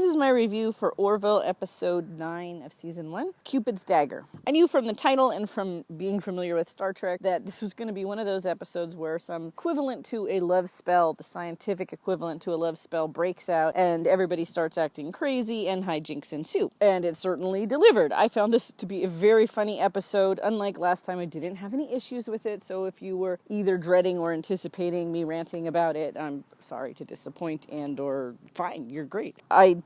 This is my review for Orville episode 9 of season 1, Cupid's Dagger. I knew from the title and from being familiar with Star Trek that this was going to be one of those episodes where some equivalent to a love spell, the scientific equivalent to a love spell, breaks out and everybody starts acting crazy and hijinks ensue. And it certainly delivered. I found this to be a very funny episode. Unlike last time, I didn't have any issues with it, so if you were either dreading or anticipating me ranting about it, I'm sorry to disappoint and or fine, you're great. I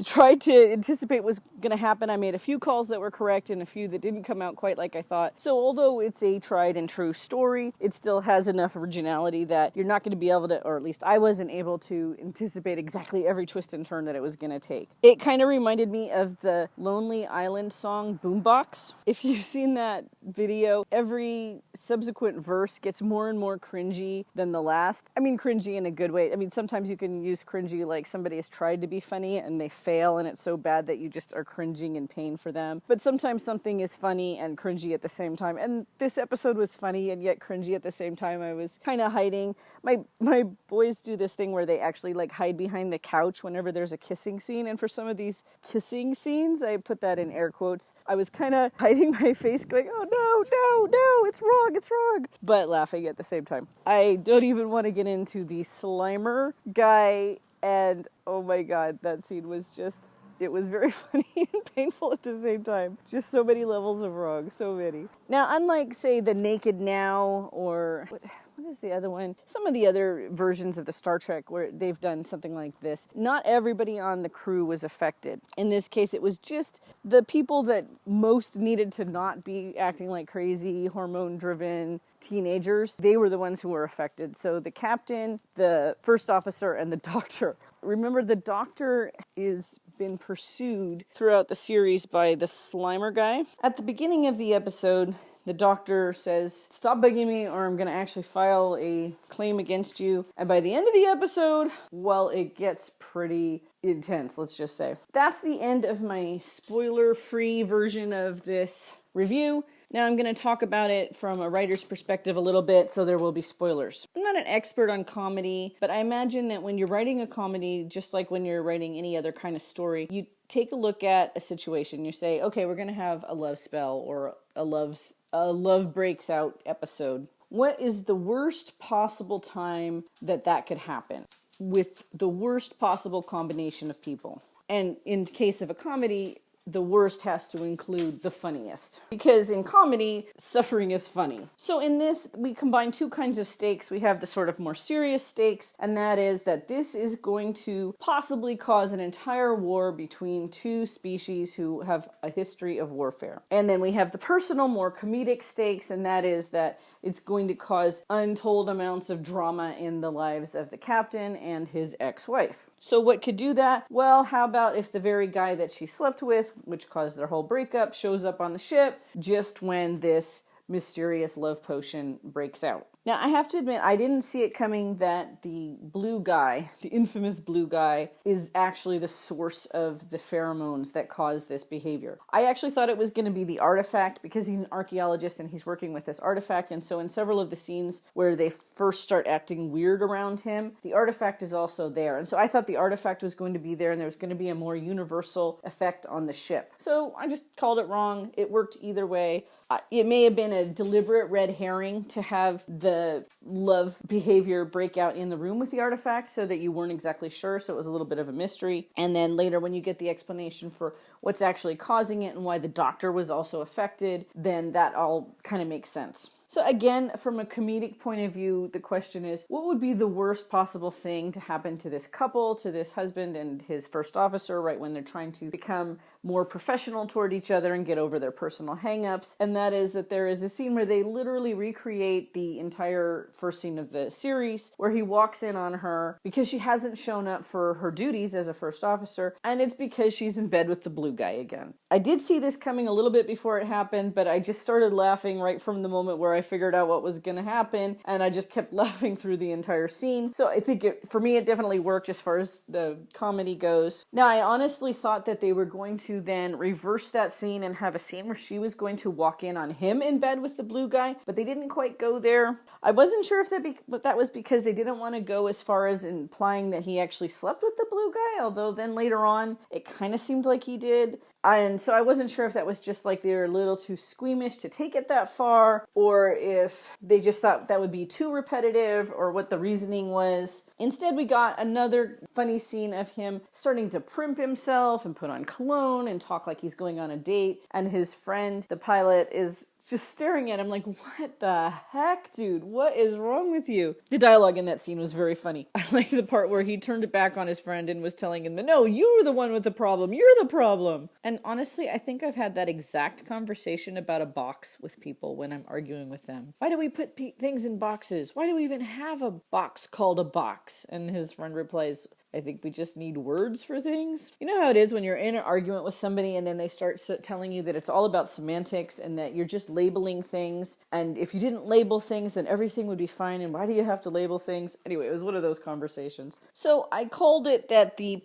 tried to anticipate what was going to happen. I made a few calls that were correct and a few that didn't come out quite like I thought. So although it's a tried and true story, it still has enough originality that you're not going to be able to, or at least I wasn't able to anticipate exactly every twist and turn that it was going to take. It kind of reminded me of the Lonely Island song Boombox. If you've seen that video, every subsequent verse gets more and more cringy than the last. I mean cringy in a good way. I mean sometimes you can use cringy like somebody has tried to be funny and they fail and it's so bad that you just are cringing in pain for them. But sometimes something is funny and cringy at the same time. And this episode was funny and yet cringy at the same time. I was kind of hiding. My boys do this thing where they actually like hide behind the couch whenever there's a kissing scene. And for some of these kissing scenes, I put that in air quotes, I was kind of hiding my face going, oh no, it's wrong. But laughing at the same time. I don't even want to get into the Slimer guy. And oh my god, that scene was just, it was very funny and painful at the same time. Just so many levels of wrong, so many. Now, unlike, say, the Naked Now or what is the other one? Some of the other versions of the Star Trek where they've done something like this, not everybody on the crew was affected. In this case, it was just the people that most needed to not be acting like crazy, hormone-driven teenagers. They were the ones who were affected. So the captain, the first officer, and the doctor. Remember, the doctor is been pursued throughout the series by the Slimer guy. At the beginning of the episode, the doctor says, stop bugging me or I'm going to actually file a claim against you. And by the end of the episode, well, it gets pretty intense, let's just say. That's the end of my spoiler-free version of this review. Now I'm going to talk about it from a writer's perspective a little bit, so there will be spoilers. I'm not an expert on comedy, but I imagine that when you're writing a comedy, just like when you're writing any other kind of story, you take a look at a situation. You say, okay, we're going to have a love spell or a love breaks out episode. What is the worst possible time that could happen with the worst possible combination of people? And in case of a comedy, the worst has to include the funniest. Because in comedy, suffering is funny. So in this, we combine two kinds of stakes. We have the sort of more serious stakes, and that is that this is going to possibly cause an entire war between two species who have a history of warfare. And then we have the personal, more comedic stakes, and that is that it's going to cause untold amounts of drama in the lives of the captain and his ex-wife. So what could do that? Well, how about if the very guy that she slept with, which caused their whole breakup, shows up on the ship just when this mysterious love potion breaks out? Now, I have to admit, I didn't see it coming that the blue guy, the infamous blue guy, is actually the source of the pheromones that cause this behavior. I actually thought it was going to be the artifact because he's an archaeologist and he's working with this artifact. And so in several of the scenes where they first start acting weird around him, the artifact is also there. And so I thought the artifact was going to be there and there was going to be a more universal effect on the ship. So I just called it wrong. It worked either way. It may have been a deliberate red herring to have the love behavior break out in the room with the artifact so that you weren't exactly sure, so it was a little bit of a mystery. And then later when you get the explanation for what's actually causing it and why the doctor was also affected, then that all kind of makes sense. So again, from a comedic point of view, the question is, what would be the worst possible thing to happen to this couple, to this husband and his first officer, right when they're trying to become more professional toward each other and get over their personal hang-ups? And that is that there is a scene where they literally recreate the entire first scene of the series, where he walks in on her because she hasn't shown up for her duties as a first officer, and it's because she's in bed with the blue guy again. I did see this coming a little bit before it happened, but I just started laughing right from the moment where I I figured out what was going to happen, and I just kept laughing through the entire scene. So I think for me, it definitely worked as far as the comedy goes. Now, I honestly thought that they were going to then reverse that scene and have a scene where she was going to walk in on him in bed with the blue guy, but they didn't quite go there. I wasn't sure if that was because they didn't want to go as far as implying that he actually slept with the blue guy, although then later on it kind of seemed like he did. And so I wasn't sure if that was just like they were a little too squeamish to take it that far, or if they just thought that would be too repetitive, or what the reasoning was. Instead, we got another funny scene of him starting to primp himself and put on cologne and talk like he's going on a date. And his friend, the pilot, is just staring at him like, what the heck, dude? What is wrong with you? The dialogue in that scene was very funny. I liked the part where he turned it back on his friend and was telling him, no, you were the one with the problem. You're the problem. And honestly, I think I've had that exact conversation about a box with people when I'm arguing with them. Why do we put things in boxes? Why do we even have a box called a box? And his friend replies, I think we just need words for things. You know how it is when you're in an argument with somebody and then they start telling you that it's all about semantics and that you're just labeling things. And if you didn't label things, then everything would be fine. And why do you have to label things? Anyway, it was one of those conversations. So I called it that the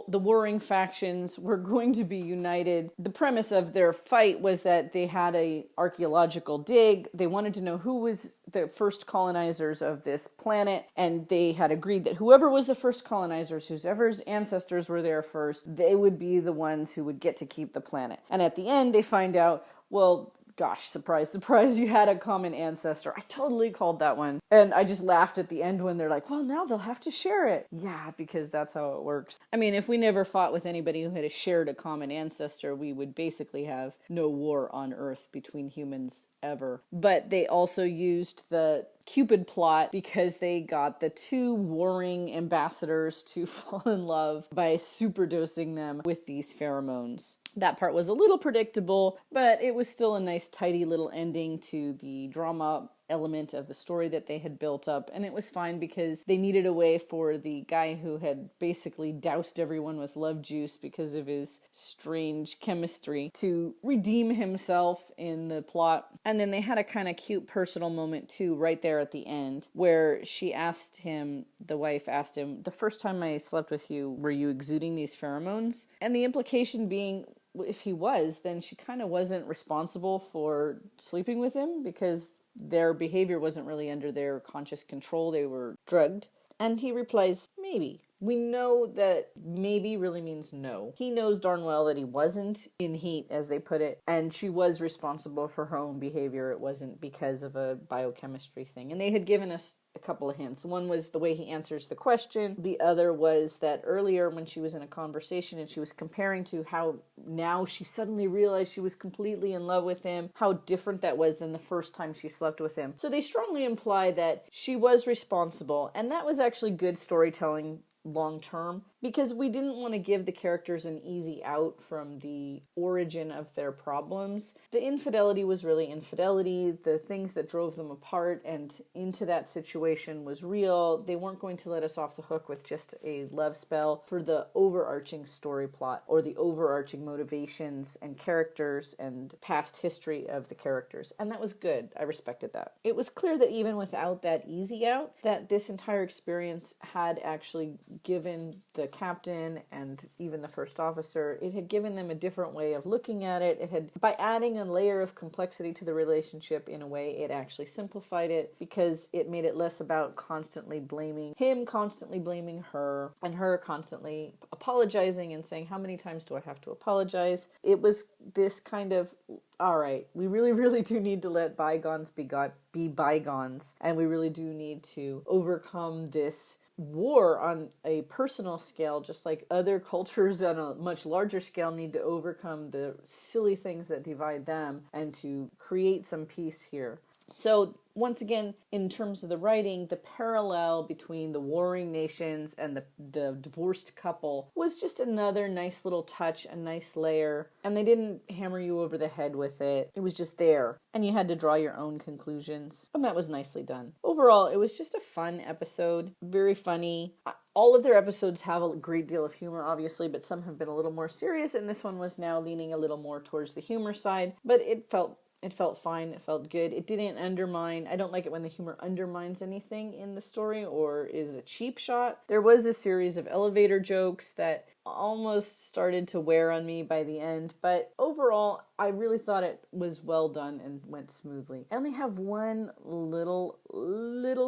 warring factions were going to be united. The premise of their fight was that they had a archaeological dig. They wanted to know who was the first colonizers of this planet. And they had agreed that whoever was the first colonizers, whoever's ancestors were there first, they would be the ones who would get to keep the planet. And at the end, they find out, well, gosh, surprise, surprise, you had a common ancestor. I totally called that one. And I just laughed at the end when they're like, well, now they'll have to share it. Yeah, because that's how it works. I mean, if we never fought with anybody who had shared a common ancestor, we would basically have no war on Earth between humans ever. But they also used the Cupid plot because they got the two warring ambassadors to fall in love by superdosing them with these pheromones. That part was a little predictable, but it was still a nice, tidy little ending to the drama element of the story that they had built up, and it was fine because they needed a way for the guy who had basically doused everyone with love juice because of his strange chemistry to redeem himself in the plot. And then they had a kind of cute personal moment too right there at the end where she asked him, the wife asked him, the first time I slept with you, were you exuding these pheromones? And the implication being, if he was, then she kind of wasn't responsible for sleeping with him because their behavior wasn't really under their conscious control. They were drugged. And he replies, maybe. We know that maybe really means no. He knows darn well that he wasn't in heat, as they put it, and she was responsible for her own behavior. It wasn't because of a biochemistry thing. And they had given us a couple of hints. One was the way he answers the question. The other was that earlier when she was in a conversation and she was comparing to how now she suddenly realized she was completely in love with him, how different that was than the first time she slept with him. So they strongly imply that she was responsible, and that was actually good storytelling long term, because we didn't want to give the characters an easy out from the origin of their problems. The infidelity was really infidelity. The things that drove them apart and into that situation was real. They weren't going to let us off the hook with just a love spell for the overarching story plot or the overarching motivations and characters and past history of the characters. And that was good. I respected that. It was clear that even without that easy out, that this entire experience had actually given the captain and even the first officer, it had given them a different way of looking at it. It had, by adding a layer of complexity to the relationship in a way, it actually simplified it because it made it less about constantly blaming him, constantly blaming her, and her constantly apologizing and saying, how many times do I have to apologize? It was this kind of, all right, we really, really do need to let bygones be bygones, and we really do need to overcome this war on a personal scale, just like other cultures on a much larger scale need to overcome the silly things that divide them and to create some peace here. So once again, in terms of the writing, the parallel between the warring nations and the divorced couple was just another nice little touch, a nice layer. And they didn't hammer you over the head with it. It was just there. And you had to draw your own conclusions. And that was nicely done. Overall, it was just a fun episode. Very funny. All of their episodes have a great deal of humor, obviously, but some have been a little more serious. And this one was now leaning a little more towards the humor side. But it felt It felt fine. It felt good. It didn't undermine. I don't like it when the humor undermines anything in the story or is a cheap shot. There was a series of elevator jokes that almost started to wear on me by the end, but overall, I really thought it was well done and went smoothly. I only have one little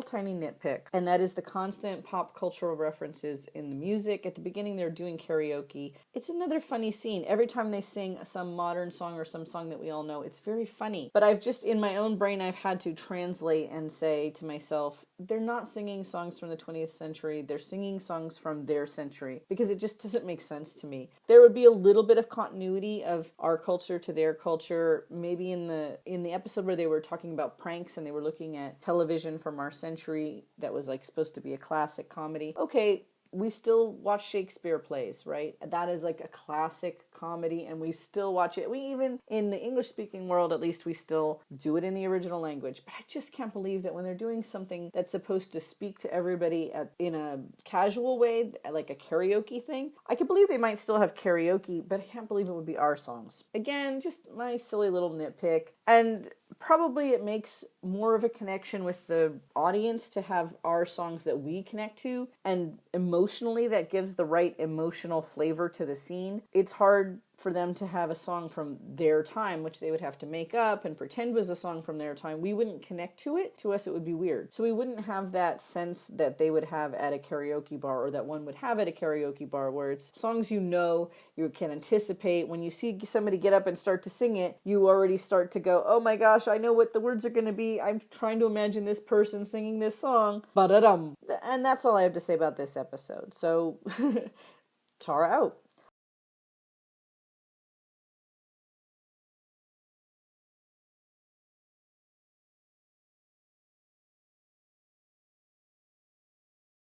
tiny nitpick, and that is the constant pop cultural references in the music. At the beginning, they're doing karaoke. It's another funny scene. Every time they sing some modern song or some song that we all know, it's very funny. But I've just, in my own brain, I've had to translate and say to myself, they're not singing songs from the 20th century. They're singing songs from their century, because it just doesn't make sense to me. There would be a little bit of continuity of our culture to their culture, maybe in the episode where they were talking about pranks and they were looking at television from our century that was like supposed to be a classic comedy. Okay, we still watch Shakespeare plays, right? That is like a classic comedy, and we still watch it. We even, in the English-speaking world, at least, we still do it in the original language. But I just can't believe that when they're doing something that's supposed to speak to everybody in a casual way, like a karaoke thing, I could believe they might still have karaoke, but I can't believe it would be our songs. Again, just my silly little nitpick. And probably it makes more of a connection with the audience to have our songs that we connect to, and emotionally that gives the right emotional flavor to the scene. It's hard for them to have a song from their time, which they would have to make up and pretend was a song from their time. We wouldn't connect to it. To us, it would be weird. So we wouldn't have that sense that they would have at a karaoke bar, or that one would have at a karaoke bar, where it's songs you know, you can anticipate. When you see somebody get up and start to sing it, you already start to go, oh my gosh, I know what the words are going to be. I'm trying to imagine this person singing this song. Ba-da-dum. And that's all I have to say about this episode. So, Tara out.